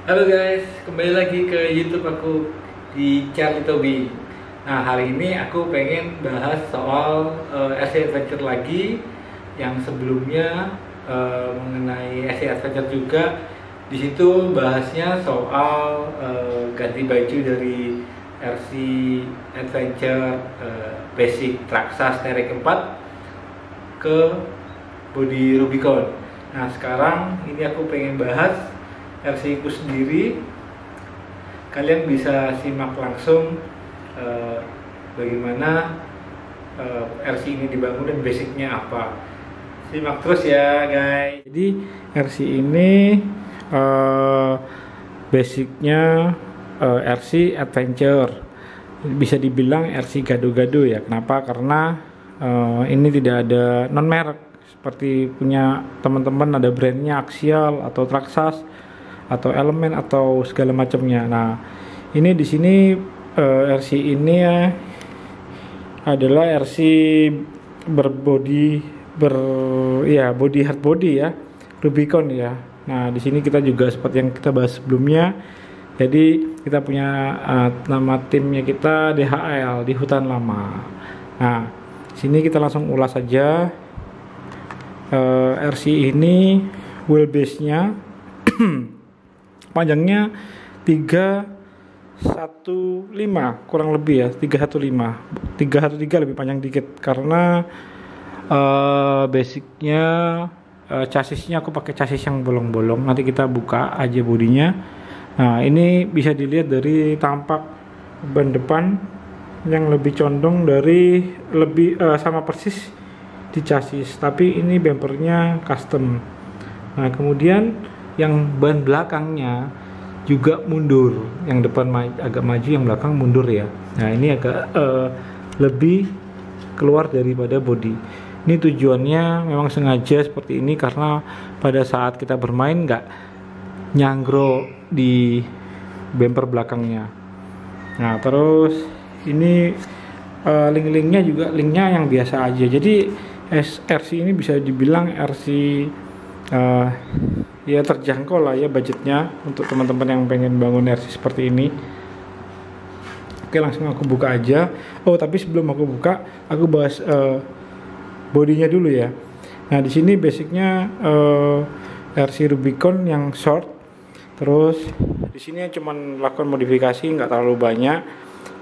Halo guys, kembali lagi ke YouTube aku di Charlie Tobi. Nah, hari ini aku pengen bahas soal RC Adventure lagi yang sebelumnya mengenai RC Adventure juga. Di situ bahasnya soal ganti baju dari RC Adventure Basic Traxxas Terek 4 ke body Rubicon. Nah, sekarang ini aku pengen bahas RC ku sendiri. Kalian bisa simak langsung bagaimana RC ini dibangun dan basicnya apa. Simak terus ya guys. Jadi RC ini basicnya RC Adventure, bisa dibilang RC gado-gado ya. Kenapa? Karena ini tidak ada non merek seperti punya teman-teman, ada brandnya Axial atau Traxxas atau Element atau segala macamnya. Nah, ini di sini RC ini ya adalah RC body hard body ya, Rubicon ya. Nah, di sini kita juga seperti yang kita bahas sebelumnya. Jadi kita punya nama timnya kita DHL di Hutan Lama. Nah, sini kita langsung ulas saja. RC ini wheelbase-nya panjangnya 315 kurang lebih ya, 313 lebih panjang dikit karena basicnya chassisnya aku pakai chassis yang bolong-bolong. Nanti kita buka aja bodinya. Nah, ini bisa dilihat dari tampak ban depan yang lebih condong dari sama persis di chassis, tapi ini bumpernya custom. Nah, kemudian yang ban belakangnya juga mundur, yang depan agak maju, yang belakang mundur ya. Nah, ini agak lebih keluar daripada body. Ini tujuannya memang sengaja seperti ini karena pada saat kita bermain nggak nyanggro di bumper belakangnya. Nah, terus ini link-linknya juga linknya yang biasa aja. Jadi RC ini bisa dibilang RC ya terjangkau lah ya budgetnya untuk teman-teman yang pengen bangun RC seperti ini. Oke, langsung aku buka aja. Oh, tapi sebelum aku buka, aku bahas bodinya dulu ya. Nah, di sini basicnya RC Rubicon yang short. Terus di sini cuma lakukan modifikasi, nggak terlalu banyak.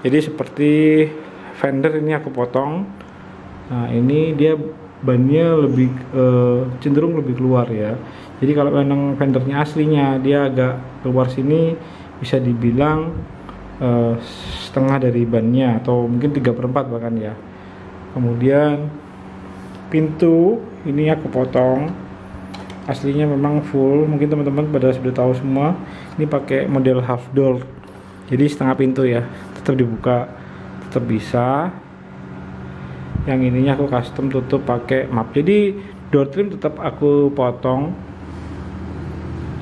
Jadi seperti fender ini aku potong. Nah, ini dia bannya lebih cenderung lebih keluar ya. Jadi kalau memang fendernya aslinya dia agak keluar sini, bisa dibilang setengah dari bannya atau mungkin 3/4 bahkan ya. Kemudian pintu ini aku potong, aslinya memang full. Mungkin teman-teman pada sudah tahu semua, ini pakai model half door, jadi setengah pintu ya, tetap dibuka, tetap bisa. Yang ininya aku custom tutup pakai map. Jadi door trim tetap aku potong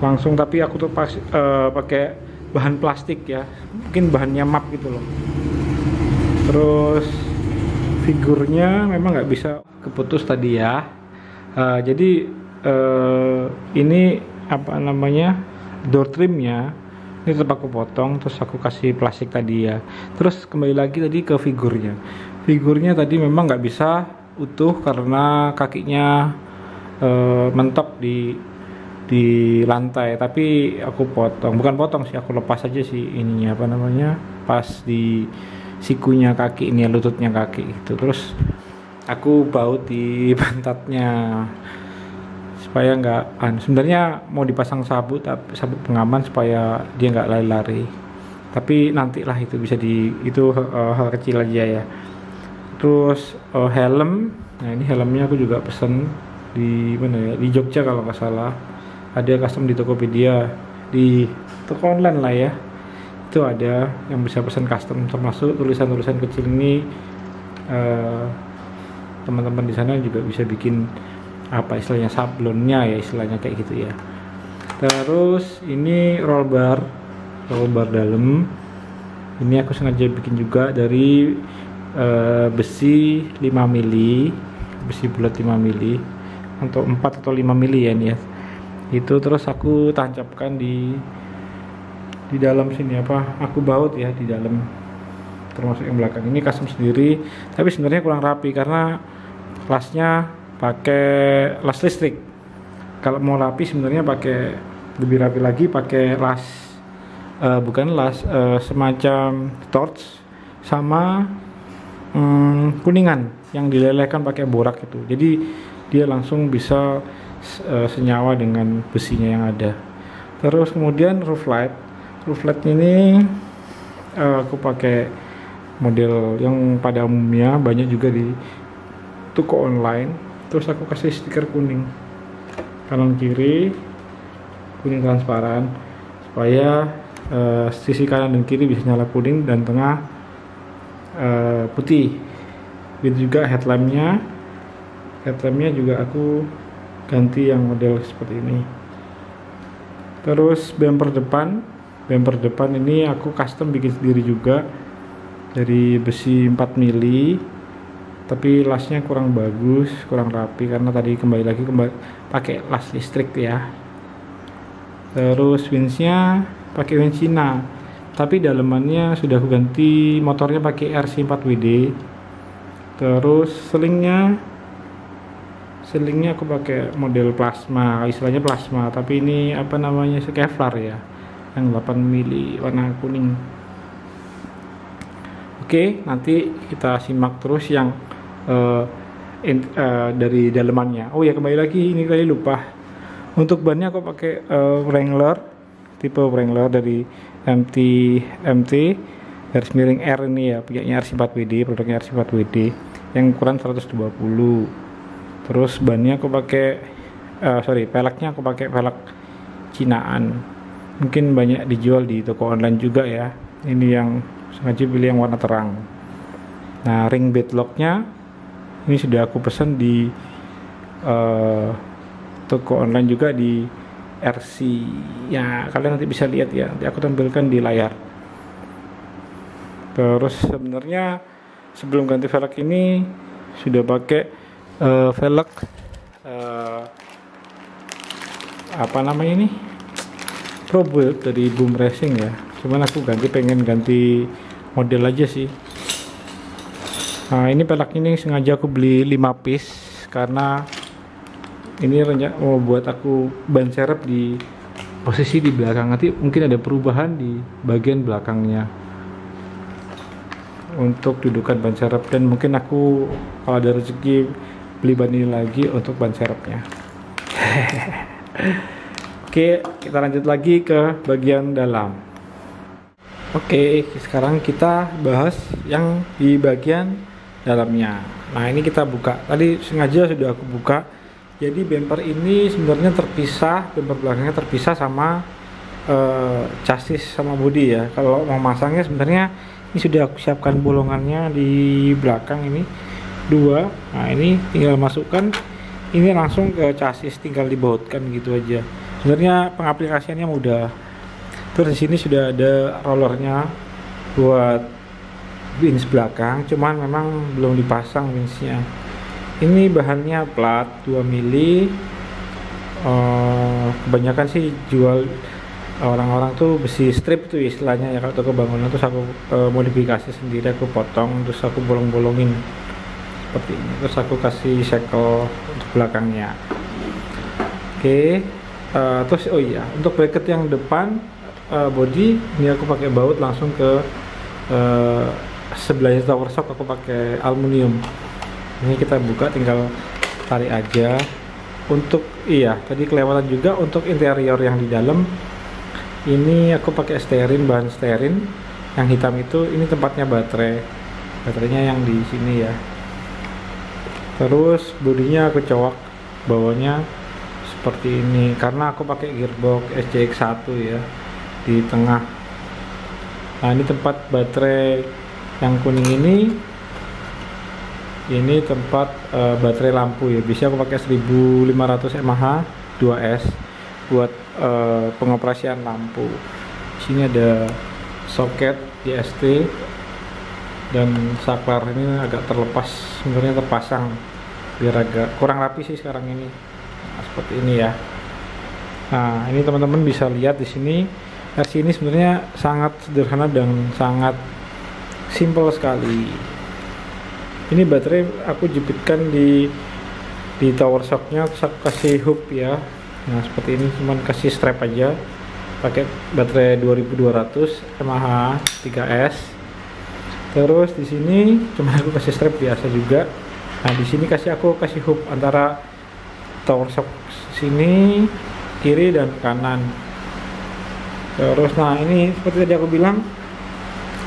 langsung, tapi aku tuh pakai bahan plastik ya, mungkin bahannya map gitu loh. Terus figurnya memang nggak bisa keputus tadi ya. Jadi ini apa namanya, door trimnya ini tetap aku potong, terus aku kasih plastik tadi ya. Terus kembali lagi tadi ke figurnya tadi memang nggak bisa utuh karena kakinya mentok di lantai, tapi aku bukan potong sih, aku lepas aja sih ininya apa namanya, pas di sikunya kaki ini, lututnya kaki itu. Terus aku baut di pantatnya supaya nggak, sebenarnya mau dipasang sabut pengaman supaya dia nggak lari-lari, tapi nantilah itu bisa itu hal kecil aja ya. Terus helm, nah ini helmnya aku juga pesen di mana ya, di Jogja kalau nggak salah, ada custom di Tokopedia, di toko online lah ya, itu ada yang bisa pesan custom, termasuk tulisan-tulisan kecil ini. Teman-teman di sana juga bisa bikin apa istilahnya, sablonnya ya, istilahnya kayak gitu ya. Terus ini roll bar dalam, ini aku sengaja bikin juga dari besi 5 mili, besi bulat 5 mili untuk 4 atau 5 mili ya ini ya. Itu terus aku tancapkan di di dalam sini aku baut ya di dalam, termasuk yang belakang ini custom sendiri, tapi sebenarnya kurang rapi karena lasnya pakai las listrik. Kalau mau rapi sebenarnya pakai lebih rapi lagi, pakai las bukan las, semacam torch sama kuningan yang dilelehkan pakai borak itu, jadi dia langsung bisa senyawa dengan besinya yang ada. Terus kemudian roof light ini aku pakai model yang pada umumnya banyak juga di toko online. Terus aku kasih stiker kuning kanan kiri, kuning transparan, supaya sisi kanan dan kiri bisa nyala kuning dan tengah putih. Begitu juga headlampnya juga aku ganti yang model seperti ini. Terus bumper depan ini aku custom bikin sendiri juga dari besi 4 mili, tapi lasnya kurang bagus, kurang rapi karena tadi kembali pakai las listrik ya. Terus winchnya pakai winch Cina, tapi dalemannya sudah aku ganti, motornya pakai RC 4WD. Terus selingnya aku pakai model plasma, istilahnya plasma, tapi ini apa namanya, Kevlar ya, yang 8 mili warna kuning. Oke, nanti kita simak terus yang dari dalemannya. Oh ya, kembali lagi, ini tadi lupa, untuk bannya aku pakai Wrangler, tipe Wrangler dari MT garis miring R ini ya, punyanya RC4WD, produknya RC4WD yang ukuran 120. Terus bannya aku pakai peleknya aku pakai pelek Cinaan, mungkin banyak dijual di toko online juga ya. Ini yang sengaja pilih yang warna terang. Nah, ring bedlocknya ini sudah aku pesan di toko online juga di RC ya, kalian nanti bisa lihat ya, nanti aku tampilkan di layar. Terus sebenarnya sebelum ganti velg ini sudah pakai velg apa namanya ini, Pro Build dari Boom Racing ya, cuman aku pengen ganti model aja sih. Nah, ini velg ini sengaja aku beli 5 piece karena ini mau buat aku ban serep di posisi di belakang, nanti mungkin ada perubahan di bagian belakangnya untuk dudukan ban serep, dan mungkin aku kalau ada rezeki beli ban ini lagi untuk ban serepnya. Oke, kita lanjut lagi ke bagian dalam. Oke, sekarang kita bahas yang di bagian dalamnya. Nah, ini kita buka, tadi sengaja sudah aku buka. Jadi bumper ini sebenarnya terpisah, bumper belakangnya terpisah sama chassis sama bodi ya. Kalau mau masangnya sebenarnya ini sudah aku siapkan bolongannya di belakang ini 2. Nah, ini tinggal masukkan, ini langsung ke chassis, tinggal dibautkan gitu aja. Sebenarnya pengaplikasiannya mudah. Terus di sini sudah ada rollernya buat winch belakang, cuman memang belum dipasang winchnya. Ini bahannya plat 2 mili. Kebanyakan sih jual orang-orang tuh besi strip tuh istilahnya ya, kalau toko bangunan. Terus aku modifikasi sendiri, aku potong, terus aku bolong-bolongin seperti ini, terus aku kasih sekel untuk belakangnya. Oke, terus oh iya, untuk bracket yang depan body ini aku pakai baut langsung ke sebelahnya tower shock, aku pakai aluminium. Ini kita buka, tinggal tarik aja. Untuk tadi kelewatan juga, untuk interior yang di dalam ini aku pakai bahan stearin yang hitam itu. Ini tempatnya baterainya yang di sini ya. Terus bodinya aku cowok bawahnya seperti ini karena aku pakai gearbox SCX1 ya di tengah. Nah, ini tempat baterai yang kuning ini tempat baterai lampu ya. Biasanya aku pakai 1500 mAh 2S buat pengoperasian lampu. Di sini ada soket JST dan saklar ini agak terlepas, sebenarnya terpasang biar agak kurang rapi sih sekarang ini. Nah, seperti ini ya. Nah, ini teman-teman bisa lihat di sini RC ini sebenarnya sangat sederhana dan sangat simple sekali. Ini baterai aku jepitkan di tower shocknya, terus aku kasih hook ya. Nah seperti ini, cuman kasih strap aja, pakai baterai 2200 mAh 3S. Terus di sini cuma aku kasih strap biasa juga. Nah di sini aku kasih hook antara tower shock sini kiri dan kanan. Terus nah ini seperti tadi aku bilang,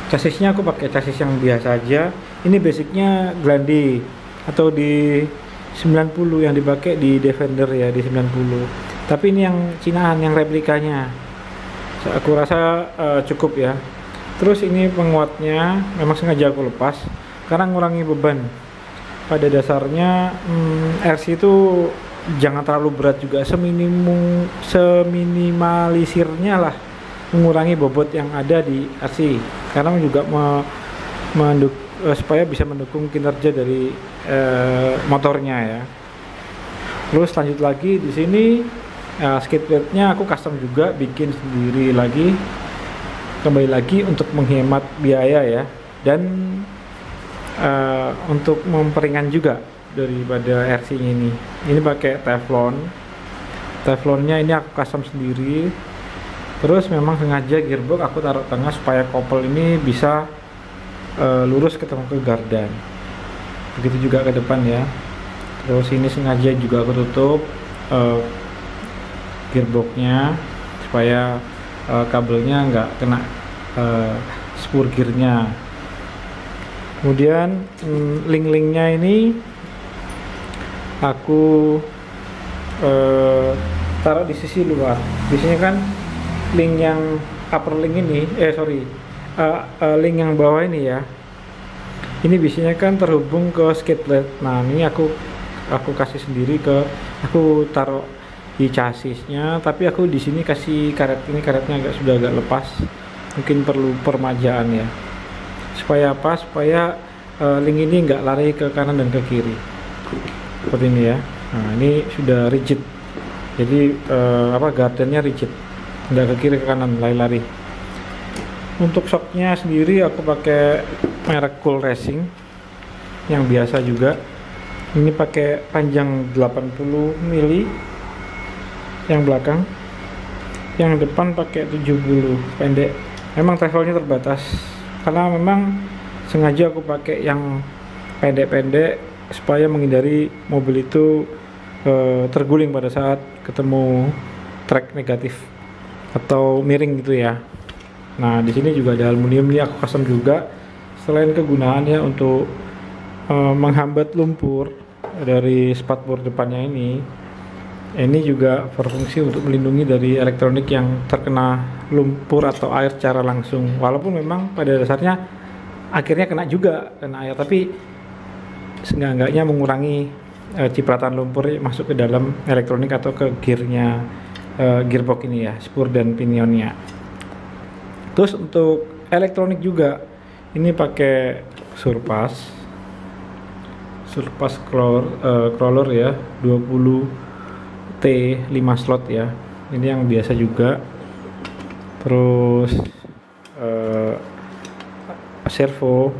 chassisnya aku pakai chassis yang biasa aja. Ini basicnya Grandi atau di 90 yang dipakai di Defender ya, di 90. Tapi ini yang Cinaan, yang replikanya. Aku rasa cukup ya. Terus ini penguatnya memang sengaja aku lepas karena ngurangi beban. Pada dasarnya RC itu jangan terlalu berat juga, seminimalisirnya lah, mengurangi bobot yang ada di RC karena juga supaya bisa mendukung kinerja dari motornya ya. Terus lanjut lagi di sini skid plate-nya aku custom juga, bikin sendiri lagi, kembali lagi untuk menghemat biaya ya, dan untuk memperingan juga daripada RC-nya ini. Ini pakai Teflonnya ini aku custom sendiri. Terus memang sengaja gearbox aku taruh tengah supaya kopel ini bisa lurus ketemu ke gardan. Begitu juga ke depan ya. Terus ini sengaja juga aku tutup gearboxnya supaya kabelnya nggak kena spur gearnya. Kemudian link-linknya ini aku taruh di sisi luar. Biasanya kan link yang upper link ini, link yang bawah ini ya, ini biasanya kan terhubung ke skid plate. Nah ini aku kasih sendiri aku taruh di chassisnya, tapi aku di sini kasih karet. Ini karetnya sudah agak lepas, mungkin perlu permajaan ya. Supaya apa? Supaya link ini nggak lari ke kanan dan ke kiri seperti ini ya. Nah ini sudah rigid, jadi gardennya rigid, nggak ke kiri ke kanan lari-lari. Untuk shocknya sendiri aku pakai merek Cool Racing yang biasa juga. Ini pakai panjang 80 mili yang belakang, yang depan pakai 70 pendek. Memang travelnya terbatas karena memang sengaja aku pakai yang pendek-pendek supaya menghindari mobil itu terguling pada saat ketemu trek negatif atau miring gitu ya. Nah di sini juga ada aluminium, ini aku custom juga. Selain kegunaannya untuk menghambat lumpur dari spakbor depannya ini juga berfungsi untuk melindungi dari elektronik yang terkena lumpur atau air secara langsung. Walaupun memang pada dasarnya akhirnya kena air, tapi seenggak-enggaknya mengurangi cipratan lumpur masuk ke dalam elektronik atau ke gearbox ini ya, spur dan pinionnya. Terus untuk elektronik juga ini pakai Surpass crawler ya, 20T 5 slot ya. Ini yang biasa juga. Terus servo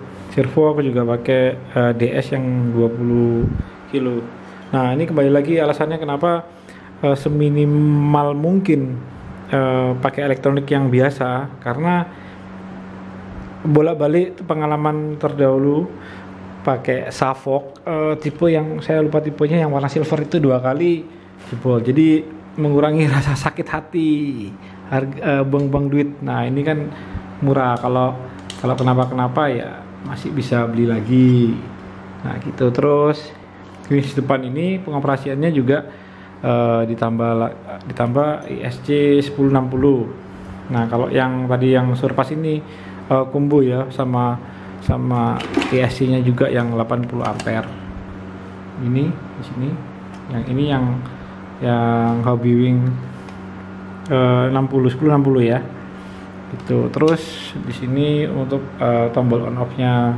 aku juga pakai DS yang 20 kilo. Nah ini kembali lagi alasannya kenapa seminimal mungkin pakai elektronik yang biasa, karena bolak-balik pengalaman terdahulu pakai Savok tipe yang saya lupa tipenya, yang warna silver itu 2 kali jebol, jadi mengurangi rasa sakit hati, harga buang-buang duit. Nah ini kan murah, kalau kenapa ya masih bisa beli lagi. Nah gitu. Terus finish depan ini pengoperasiannya juga ditambah ISC 1060. Nah kalau yang tadi yang Surpass ini combo ya, sama ISC-nya juga yang 80 ampere. Ini di sini, yang ini yang Hobbywing 1060 ya. Gitu. Terus di sini untuk tombol on off-nya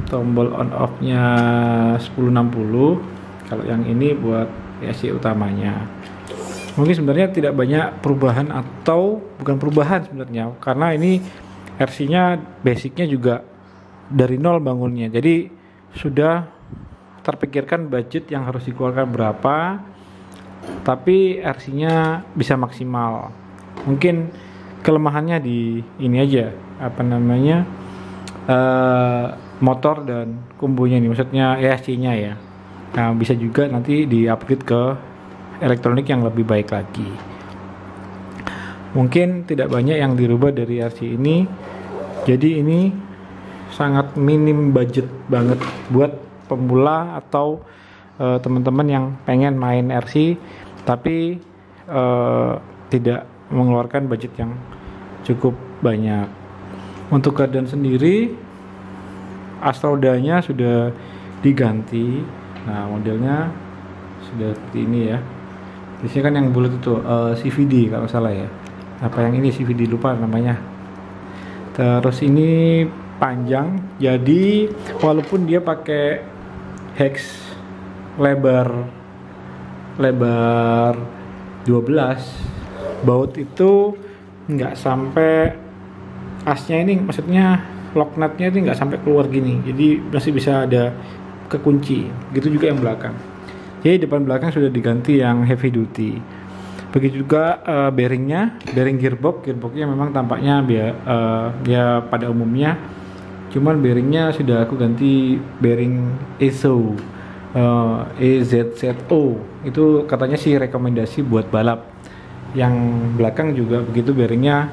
1060. Kalau yang ini buat ISC utamanya. Mungkin sebenarnya tidak banyak perubahan, atau bukan perubahan sebenarnya, karena ini RC-nya basicnya juga dari nol bangunnya, jadi sudah terpikirkan budget yang harus dikeluarkan berapa, tapi RC-nya bisa maksimal. Mungkin kelemahannya di ini aja, apa namanya, motor dan kombonya ini, maksudnya ESC-nya ya. Nah, bisa juga nanti di-upgrade ke elektronik yang lebih baik lagi. Mungkin tidak banyak yang dirubah dari RC ini, jadi ini sangat minim budget banget buat pemula atau teman-teman yang pengen main RC tapi tidak mengeluarkan budget yang cukup banyak. Untuk gardan sendiri, asrodanya sudah diganti. Nah, modelnya sudah seperti ini ya. Di sini kan yang bulat itu CVD kalau salah ya. Apa yang ini CVD, lupa namanya. Terus ini panjang, jadi walaupun dia pakai hex lebar 12, baut itu nggak sampai asnya ini, maksudnya lock nutnya itu nggak sampai keluar gini, jadi masih bisa ada kekunci. Gitu juga yang belakang. Jadi depan belakang sudah diganti yang heavy duty. Begitu juga bearing gearboxnya memang tampaknya ya pada umumnya, cuman bearingnya sudah aku ganti bearing EZO, EZZO. Itu katanya sih rekomendasi buat balap. Yang belakang juga begitu, bearingnya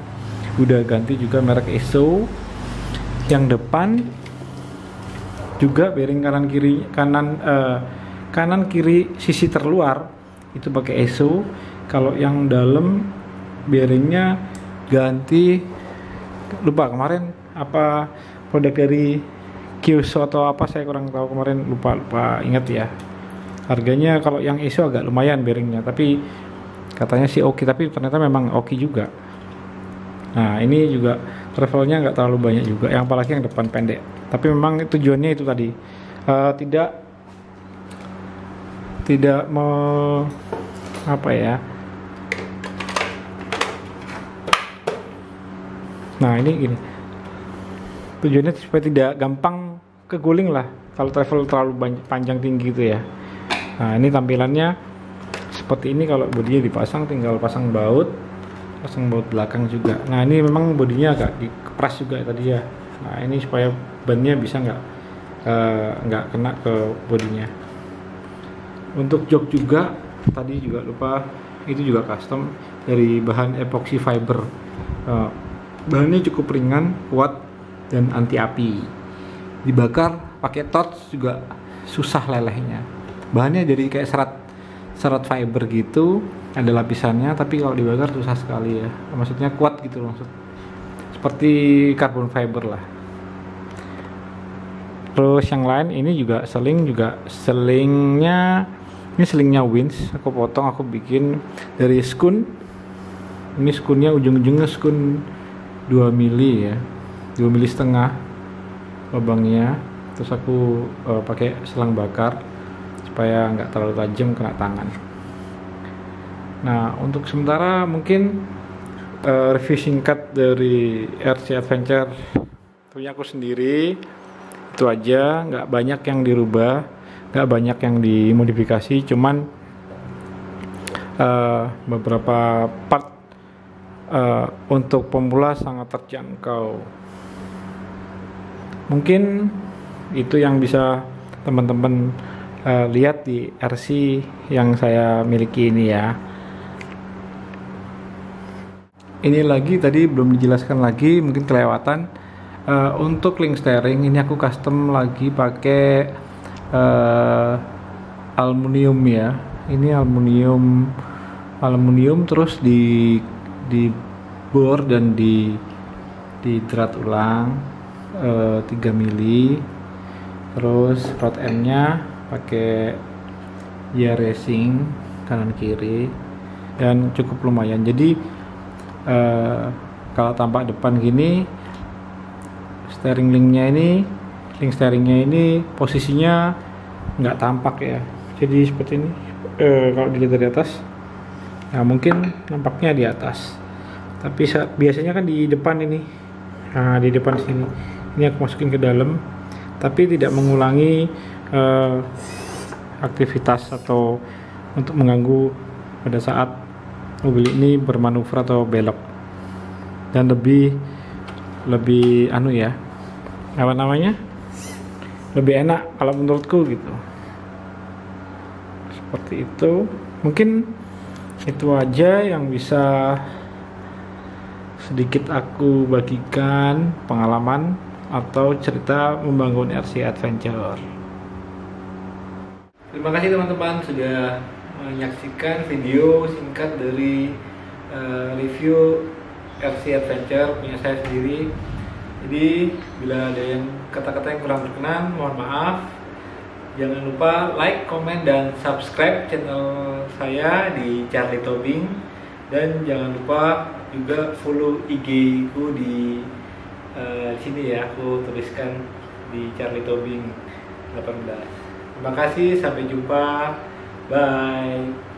udah ganti juga merek EZO. Yang depan juga bearing kanan kiri sisi terluar itu pakai EZO. Kalau yang dalam bearingnya ganti, lupa kemarin apa produk dari Kyuso atau apa, saya kurang tahu kemarin, lupa ingat ya. Harganya kalau yang EZO agak lumayan bearingnya, tapi katanya sih oke, tapi ternyata memang oke juga. Nah, ini juga travelnya nggak terlalu banyak juga, yang apalagi yang depan pendek. Tapi memang tujuannya itu tadi, tidak apa ya. Nah, ini gini, tujuannya supaya tidak gampang keguling lah kalau travel terlalu panjang tinggi gitu ya. Nah, ini tampilannya seperti ini. Kalau bodinya dipasang, tinggal pasang baut belakang juga. Nah, ini memang bodinya agak dikepras juga tadi ya. Nah, ini supaya bannya bisa nggak kena ke bodinya. Untuk jok juga tadi juga lupa, itu juga custom dari bahan epoxy fiber. Bahannya cukup ringan, kuat, dan anti api. Dibakar pakai torch juga susah lelehnya. Bahannya jadi kayak serat fiber gitu, ada lapisannya, tapi kalau dibakar susah sekali ya. Maksudnya kuat gitu loh, seperti carbon fiber lah. Terus yang lain ini juga selingnya ini selingnya Wins, aku potong, aku bikin dari skun. Ini skunnya ujung-ujungnya skun 2 mili ya, 2 mili setengah lubangnya. Terus aku pakai selang bakar supaya nggak terlalu tajam kena tangan. Nah, untuk sementara mungkin review singkat dari RC Adventure punya aku sendiri itu aja, nggak banyak yang dirubah, nggak banyak yang dimodifikasi, cuman beberapa part untuk pemula sangat terjangkau. Mungkin itu yang bisa teman-teman lihat di RC yang saya miliki ini ya. Ini lagi tadi belum dijelaskan lagi, mungkin kelewatan. Untuk link steering ini aku custom lagi pakai aluminium ya. Ini aluminium terus di bor dan di drat ulang 3 mili. Terus rod end-nya pakai ya racing kanan kiri dan cukup lumayan. Jadi kalau tampak depan gini, link steeringnya ini posisinya nggak tampak ya. Jadi seperti ini kalau dilihat dari atas Nah mungkin nampaknya di atas, tapi biasanya kan di depan ini. Nah di depan sini ini aku masukin ke dalam, tapi tidak mengulangi aktivitas atau untuk mengganggu pada saat mobil ini bermanuver atau belok, dan lebih apa namanya, lebih enak kalau menurutku gitu. Seperti itu. Mungkin itu aja yang bisa sedikit aku bagikan, pengalaman atau cerita membangun RC Adventure. Terima kasih teman-teman sudah menyaksikan video singkat dari review RC Adventure punya saya sendiri. Jadi bila ada yang kata-kata yang kurang berkenan, mohon maaf. Jangan lupa like, komen, dan subscribe channel saya di Charlie Tobing. Dan jangan lupa juga follow IG ku di sini ya, aku tuliskan di Charlie Tobing 18. Terima kasih, sampai jumpa, bye.